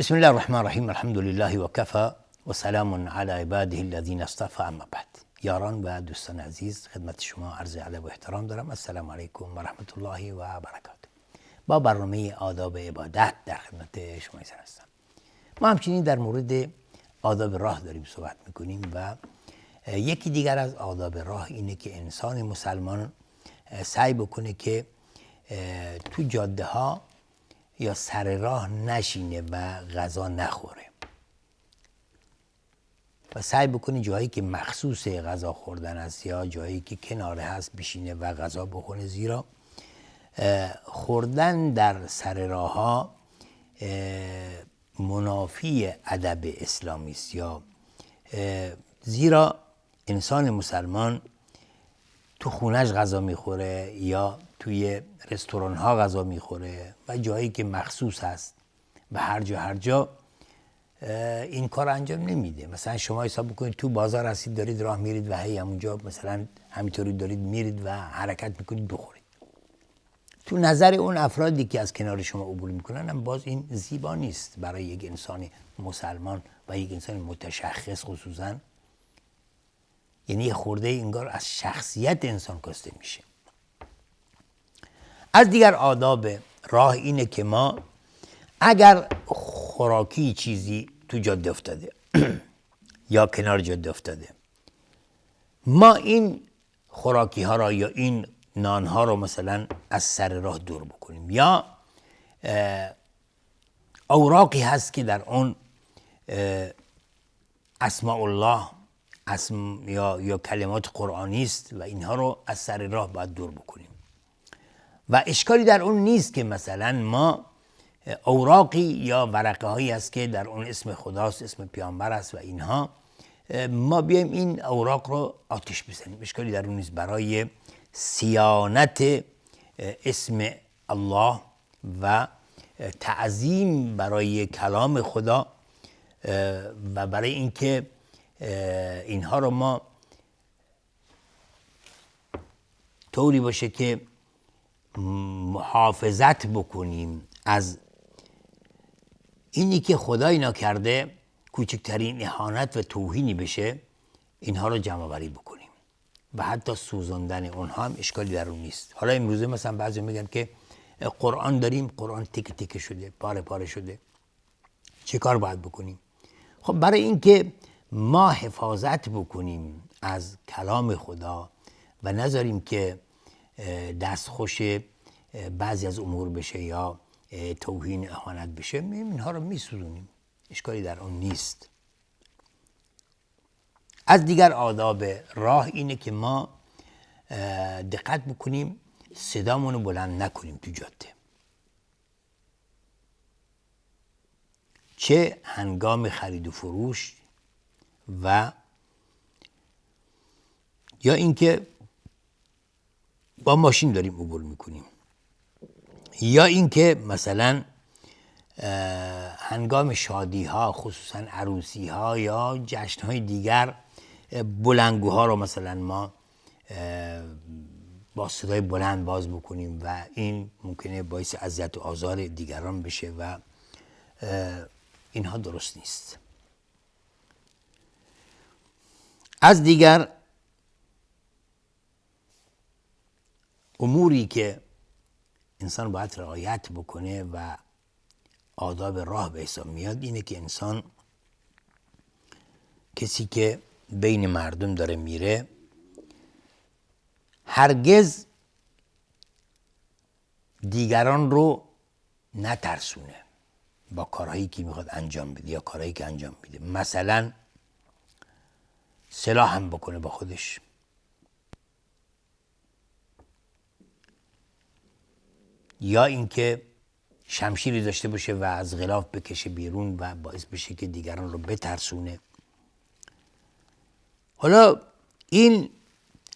بسم الله الرحمن الرحیم. الحمد لله و کفى و سلام علی عباده الذین اصطفى. اما بعد، یاران و دوستان عزیز، خدمت شما عرض ادب و احترام دارم. السلام علیکم و رحمت الله و برکاته. با برنامه آداب عبادت در خدمت شما هستم. ما همچنین در مورد آداب راه داریم صحبت میکنیم و یکی دیگر از آداب راه اینه که انسان مسلمان سعی بکنه که تو جاده ها یا سر راه نشینه و غذا نخوره و سعی بکنه جایی که مخصوص غذا خوردن است یا جایی که کناره هست بشینه و غذا بخوره، زیرا خوردن در سر راه ها منافی ادب اسلامی است، یا زیرا انسان مسلمان تو خونش غذا میخوره یا توی رستوران ها غذا میخوره و جایی که مخصوص هست و هر جا این کار انجام نمیده. مثلا شما حساب بکنید تو بازار هستید، دارید راه میرید و هی همونجا مثلا همینطوری دارید میرید و حرکت میکنید بخورید. تو نظر اون افرادی که از کنار شما عبور میکنن هم باز این زیبا نیست برای یک انسان مسلمان و یک انسان متشخص خصوصا. یعنی یه خورده انگار از شخصیت انسان کاسته میشه. از دیگر آداب راه اینه که ما اگر خوراکی چیزی تو جاده افتاده یا کنار جاده افتاده، ما این خوراکی ها را یا این نان ها رو مثلا از سر راه دور بکنیم. یا اوراقی هست که در اون اسماء الله یا کلمات قرآنی است و اینها رو از سر راه باید دور بکنیم و اشکالی در اون نیست که مثلا ما اوراقی یا ورقه هایی هست که در اون اسم خداست، اسم پیامبر است و اینها، ما بیایم این اوراق رو آتش بزنیم. اشکالی در اون نیست برای صیانت اسم الله و تعظیم برای کلام خدا و برای اینکه اینها رو ما طوری باشه که محافظت بکنیم از اینی که خدا اینا کرده کوچکترین اهانت و توهینی بشه، اینها رو جمع آوری بکنیم و حتی سوزاندن اونها هم اشکالی در اون نیست. حالا امروزه مثلا بعضی میگن که قرآن داریم، قرآن تیکه تیکه شده، پاره پاره شده، چه کار باید بکنیم؟ خب برای اینکه ما حفاظت بکنیم از کلام خدا و نذاریم که دستخوش بعضی از امور بشه یا توهین اهانت بشه، اینها رو میسوزونیم، اشکالی در اون نیست. از دیگر آداب راه اینه که ما دقت بکنیم صدامونو بلند نکنیم تو جاده، چه هنگام خرید و فروش و یا اینکه با ماشین داریم عبور میکنیم، یا اینکه مثلا هنگام شادی ها، خصوصا عروسی ها یا جشن های دیگر، بلندگوها رو مثلا ما با صدای بلند باز بکنیم و این ممکنه باعث اذیت و آزار دیگران بشه و اینها درست نیست. از دیگر اموری که انسان باید رعایت بکنه و آداب راه به حساب میاد اینه که انسان، کسی که بین مردم داره میره، هرگز دیگران رو نترسونه با کارهایی که میخواد انجام بده یا کارهایی که انجام میده. مثلا سلاح هم بکنه با خودش، یا اینکه شمشیری داشته باشه و از غلاف بکشه بیرون و باعث بشه که دیگران رو بترسونه. حالا این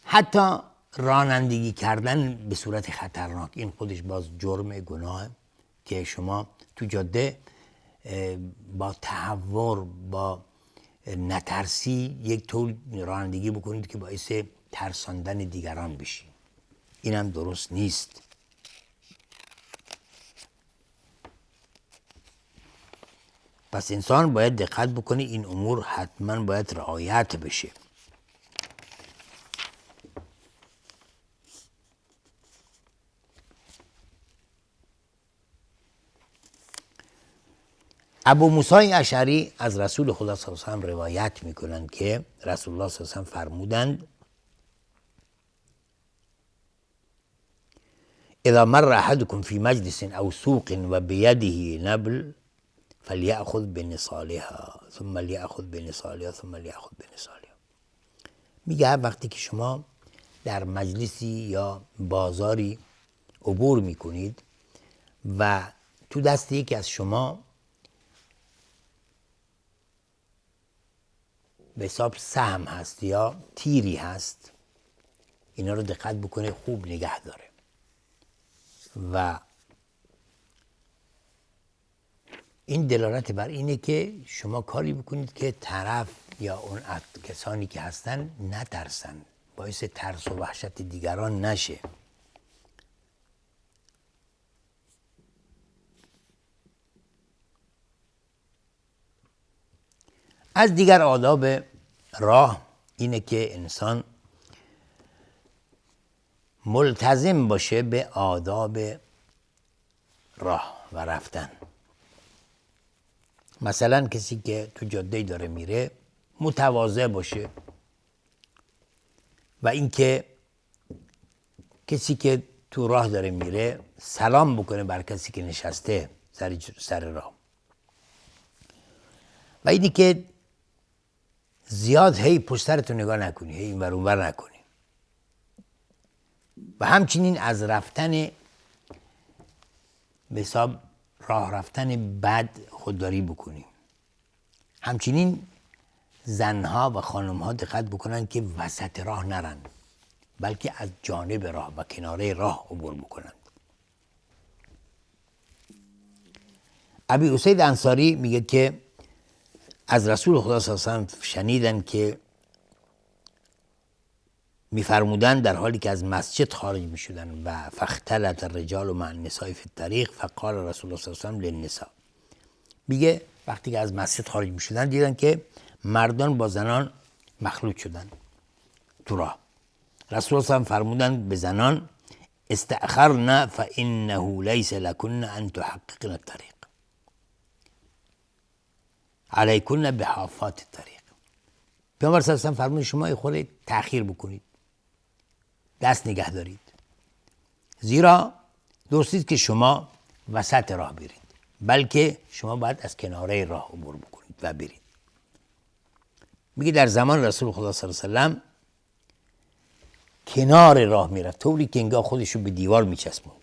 حتی رانندگی کردن به صورت خطرناک، این خودش باز جرم، گناه که شما تو جاده با تهور، با نترسی یک طور رانندگی بکنید که باعث ترساندن دیگران بشی. اینم درست نیست. پس انسان باید دقت بکنه این امور حتما باید رعایت بشه. ابو موسی اشعری از رسول خدا صلی الله علیه و آله روایت میکنند که رسول الله صلی الله علیه و آله فرمودند اذا مر احدكم في مجلس او سوق و بيده نبل فليأخذ بنصالها ثم ليأخذ بنصالها ثم ليأخذ بنصالها. میگه وقتی که شما در مجلسی یا بازاری عبور میکنید و تو دست یکی از شما به حساب سهم هست یا تیری هست، اینا رو دقت بکنه خوب نگه داره و این دلالت بر اینه که شما کاری بکنید که طرف یا اون کسانی که هستن نترسن، باعث ترس و وحشت دیگران نشه. از دیگر آداب راه اینه که انسان ملتزم باشه به آداب راه و رفتن. مثلا کسی که تو جاده داره میره متواضع باشه و اینکه کسی که تو راه داره میره سلام بکنه بر کسی که نشسته سر راه و اینی که زیاد هی پشت سرتو نگاه نکنی، هی این ور اون ور نکنی و همچنین از رفتن به حساب راه رفتن بد خودداری بکنی. همچنین زنها و خانمها دقت بکنن که وسط راه نرن بلکه از جانب راه و کناره راه عبور بکنند. ابی اسید انصاری میگه که از رسول خدا صلی الله علیه و آله شنیدن که میفرمودن در حالی که از مسجد خارج میشدن و فاختلط الرجال مع النساء فی الطریق فقال رسول الله صلی الله علیه و آله للنساء. میگه وقتی که از مسجد خارج میشدن دیدن که مردان با زنان مخلوط شدن تو راه. رسول الله صلی الله علیه و آله فرمودن به زنان استأخرن فانه لیس لکن ان تحققن الطریق علیکن بحافات الطریق. پیامبر صلی الله علیه و آله فرمودن شما خود تأخیر بکنید، دست نگه دارید، زیرا درست نیست که شما وسط راه برید بلکه شما باید از کناره راه عبور بکنید و برید. میگه در زمان رسول خدا صلی الله علیه و آله کنار راه میرفت طوری که انگار خودش رو به دیوار میچسبوند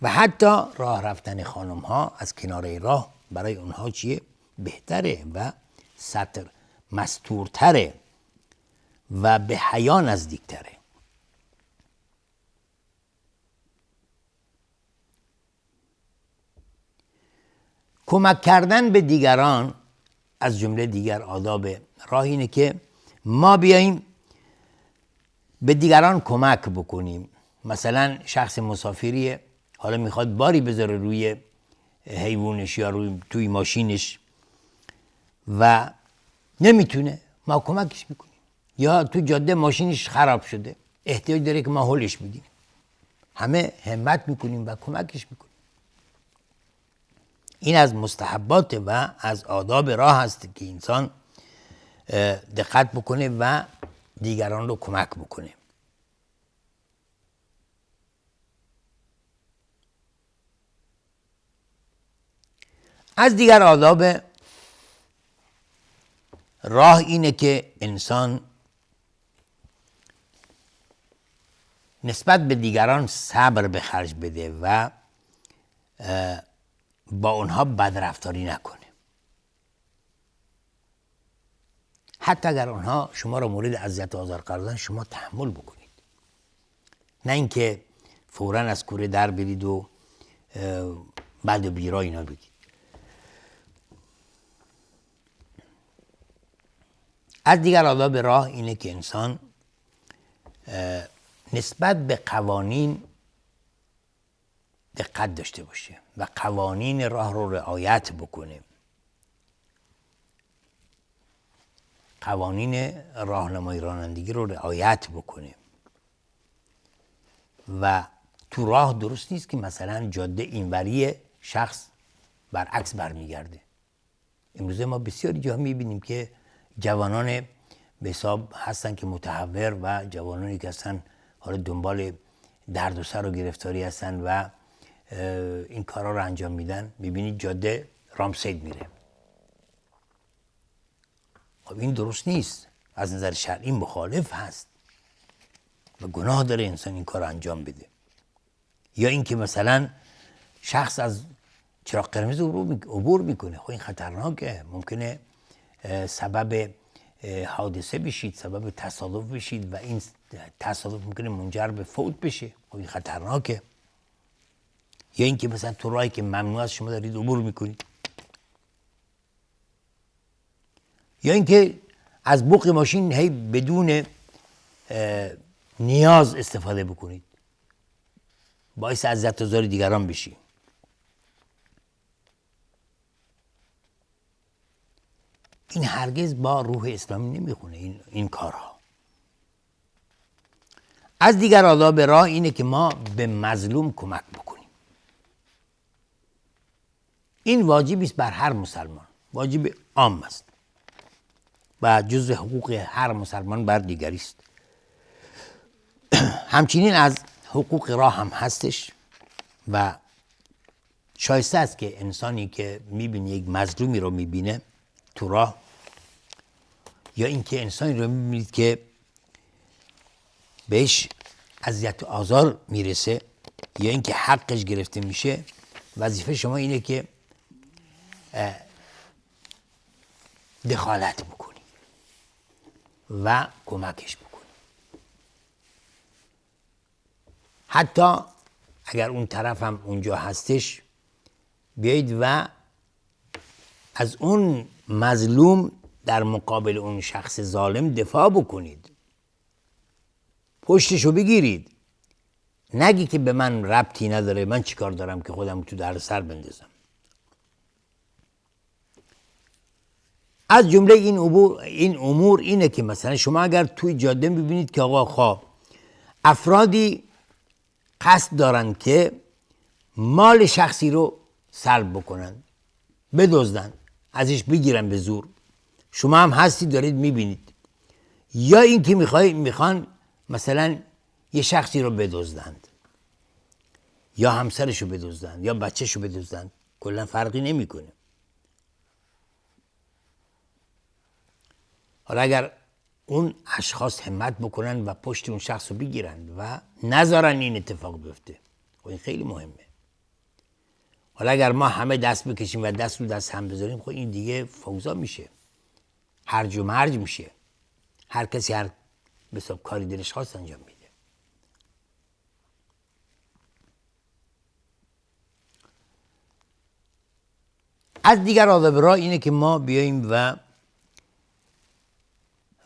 و حتی راه رفتن خانم ها از کناره راه برای اونها چیه؟ بهتره و مستورتره و به حیا نزدیکتره. کمک کردن به دیگران از جمله دیگر آداب راه اینه که ما بیاییم به دیگران کمک بکنیم. مثلا شخص مسافریه، حالا میخواد باری بذاره روی حیوانش یا روی توی ماشینش و نمیتونه، ما کمکش میکنیم. یا تو جاده ماشینش خراب شده، احتیاج داره که ما حلش بدیم، همه همت میکنیم و کمکش میکنیم. این از مستحبات و از آداب راه هست که انسان دقت بکنه و دیگران رو کمک بکنه. از دیگر آداب راه اینه که انسان نسبت به دیگران صبر به خرج بده و با اونها بدرفتاری نکنه، حتی اگر اونها شما را مورد اذیت و آزار قرار دادن شما تحمل بکنید، نه اینکه فوراً از کوره در برید و بعد بیرا اینا بگید. از دیگر آداب راه اینه که انسان نسبت به قوانین دقت داشته باشه و قوانین راه رو رعایت بکنه، قوانین راهنمایی رانندگی رو رعایت بکنه و تو راه درست نیست که مثلا جاده اینوری شخص برعکس برمیگرده. امروزه ما بسیاری جا میبینیم که جوانان به حساب هستن که متحور و جوانانی که هستن حالا دنبال درد و سر و گرفتاری هستن و این کارا رو انجام میدن. میبینید جاده رامسید میره. خب این درست نیست، از نظر شرعی مخالف هست و گناه داره انسان این کار رو انجام بده. یا اینکه مثلا شخص از چراغ قرمز عبور میکنه، خب این خطرناکه، ممکنه سبب حادثه بشید، سبب تصادف بشید و این تصادف ممکنه منجر به فوت بشه، خب این خطرناکه. یا اینکه مثلا تو راهی که ممنوع است شما دارید عبور میکنید. یا اینکه از بوق ماشین هی بدون نیاز استفاده بکنید، باعث اذیت و آزار دیگران بشی. این هرگز با روح اسلامی نمیخونه این کارها. از دیگر آداب راه اینه که ما به مظلوم کمک بکنیم. این واجبی است بر هر مسلمان، واجب عام است و جزء حقوق هر مسلمان بر دیگری است. همچنین از حقوق راه هم هستش و شایسته است که انسانی که میبینه یک مظلومی رو میبینه تو راه، یا اینکه انسانی رو میبینید که بهش اذیت و آزار میرسه یا اینکه حقش گرفته میشه، وظیفه شما اینه که دخالت بکنی و کمکش بکنی. حتی اگر اون طرف هم اونجا هستش، بیایید و از اون مظلوم در مقابل اون شخص ظالم دفاع بکنید، پشتشو بگیرید. نگی که به من ربطی نداره، من چیکار دارم که خودم تو در سر بندازم. از جمله این امور اینه که مثلا شما اگر توی جاده ببینید که آقا خواه افرادی قصد دارن که مال شخصی رو سلب بکنن، بدزدن، ازش بگیرن به زور، شما هم هستی دارید میبینید. یا این که میخوان مثلا یه شخصی رو بدزدند یا همسرش رو بدزدند یا بچهش رو بدزدند، کلا فرقی نمیکنه. حالا اگر اون اشخاص همت بکنن و پشت اون شخص رو بگیرن و نذارن این اتفاق بیفته، خب این خیلی مهمه. حالا اگر ما همه دست بکشیم و دست رو دست هم بذاریم، خب این دیگه فوضا میشه، هرج و مرج میشه، هر کسی هر به حساب کاری دلش خواست انجام میده. از دیگر آداب راه اینه که ما بیاییم و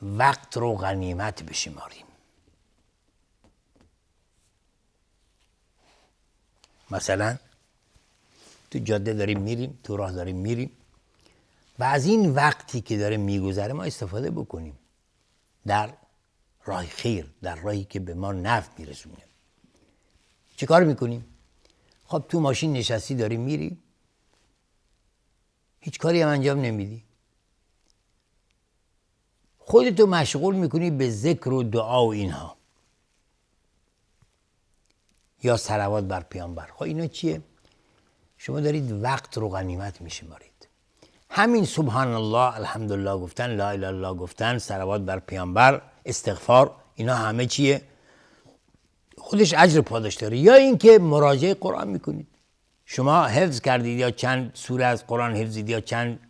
وقت رو غنیمت بشماریم. مثلا تو جاده داریم میریم، تو راه داریم میریم و از این وقتی که داره میگذره ما استفاده بکنیم در راه خیر، در راهی که به ما نفع میرسونه. چه کار میکنیم؟ خب تو ماشین نشستی داری میری، هیچ کاری هم انجام نمیدی، خودتو مشغول میکنی به ذکر و دعا و اینها یا صلوات بر پیامبر. خب اینا چیه؟ شما دارید وقت رو غنیمت میشمارید. همین سبحان الله، الحمدلله گفتن، لا اله الا الله گفتن، صلوات بر پیامبر، استغفار، اینا همه چیه؟ خودش اجر پاداش داره. یا اینکه مراجعه قرآن میکنید، شما حفظ کردید یا چند سوره از قرآن حفظید یا چند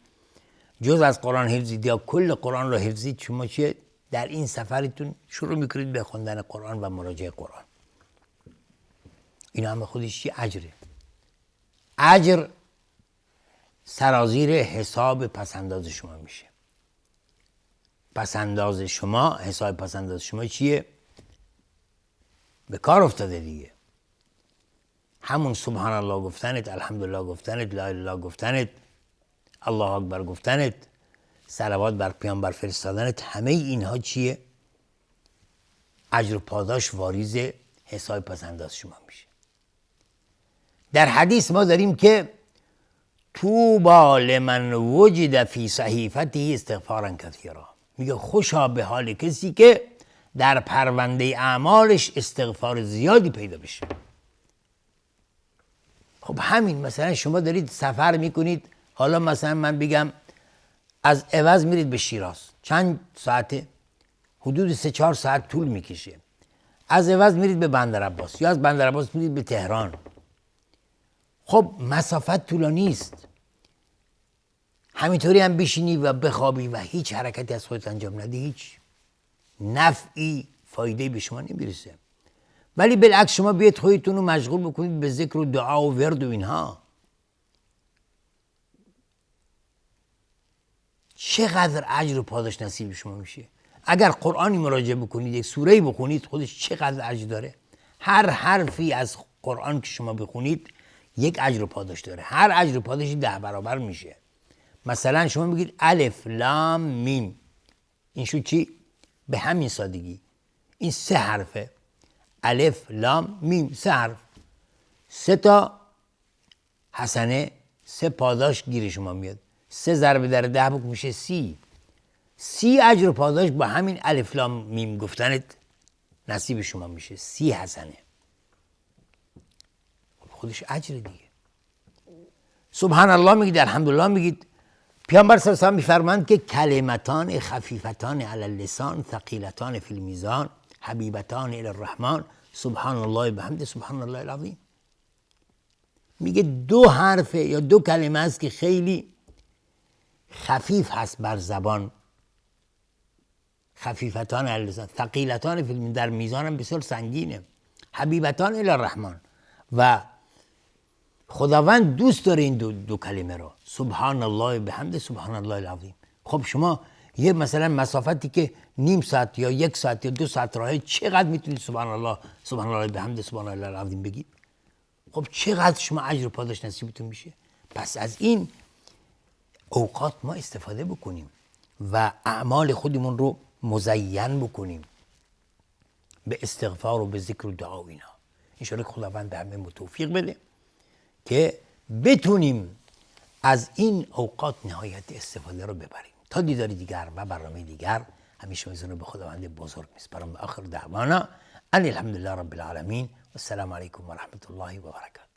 جز از قرآن حفظید یا کل قرآن رو حفظید، شما چیه؟ در این سفرتون شروع میکنید به خوندن قرآن و مراجعه قرآن. اینا هم خودش چی؟ اجره. اجر سرازیر حساب پسنداز شما میشه. پسنداز شما، حساب پسنداز شما چیه؟ به کار افتاده دیگه. همون سبحان الله گفتنت، الحمدلله گفتنت، لا اله الا الله گفتنت، الله اکبر گفتنت، صلوات بر پیامبر فرستادنت، همه اینها چیه؟ اجر و پاداش واریز حساب پسنداز شما میشه. در حدیث ما داریم که طوبی لمن وجد فی صحیفته استغفارا کثیرا، میگه خوشا به حال کسی که در پرونده اعمالش استغفار زیادی پیدا بشه. خب همین مثلا شما دارید سفر میکنید، حالا مثلا من بگم از عوض میرید به شیراز، چند ساعته؟ حدود 3-4 ساعت طول میکشه. از عوض میرید به بندرعباس یا از بندرعباس میرید به تهران. خب مسافت طولانی است. همینطوری هم بشینی و بخوابی و هیچ حرکتی از خودت انجام ندی، هیچ نفعی فایده به شما نمیرسه. ولی بالعکس شما بیاید خودتون رو مشغول بکنید به ذکر و دعا و ورد و اینها، چقدر اجر و پاداش نصیب شما میشه. اگر قرآنی مراجعه بکنید، یک سوره‌ای بخونید، خودش چقدر اجر داره. هر حرفی از قرآن که شما بخونید یک اجر و پاداش داره. هر اجر و پاداشی 10 برابر میشه. مثلا شما میگید الف لام میم، این شو چی؟ به همین سادگی این 3 حرفه، الف لام میم، 3 حرف، 3 تا حسنه، 3 پاداش گیر شما میاد. 3 ضرب در 10 میشه 30 اجر و پاداش با همین الف لام میم گفتنت نصیب شما میشه. 30 حسنه، خودش اجر دیگه. سبحان الله میگید، الحمدلله میگید. پیامبر صلی الله علیه و آله میفرمایند که کلمتان خفیفتان علی اللسان ثقیلتان فی المیزان حبیبتان الی الرحمن سبحان الله بحمده سبحان الله العظیم. میگه 2 حرف یا 2 کلمه است که خیلی خفیف هست بر زبان، خفیفتان علی اللسان، ثقیلتان فی المیزان، در میزان هم بسیار سنگینه، حبیبتان الی الرحمن، و خداوند دوست داره این دو کلمه رو، سبحان الله بحمده سبحان الله العظیم. خب شما یه مثلا مسافتی که نیم ساعت یا 1 ساعت یا 2 ساعت راهه، چقدر میتونید سبحان الله بحمده سبحان الله العظیم بگید؟ خب چقدر شما اجر و پاداش نصیبتون میشه. پس از این اوقات ما استفاده بکنیم و اعمال خودمون رو مزین بکنیم به استغفار و به ذکر و دعا و اینا. انشاءالله که خداوند به همه توفیق بده که بتونیم از این اوقات نهایت استفاده رو ببریم. تا دیدار دیگر و برنامه دیگر، همیشه میزنم به خداوند بزرگ میسپارم. آخر دعوانا ان الحمدلله رب العالمین و السلام علیکم و رحمت الله و برکاته.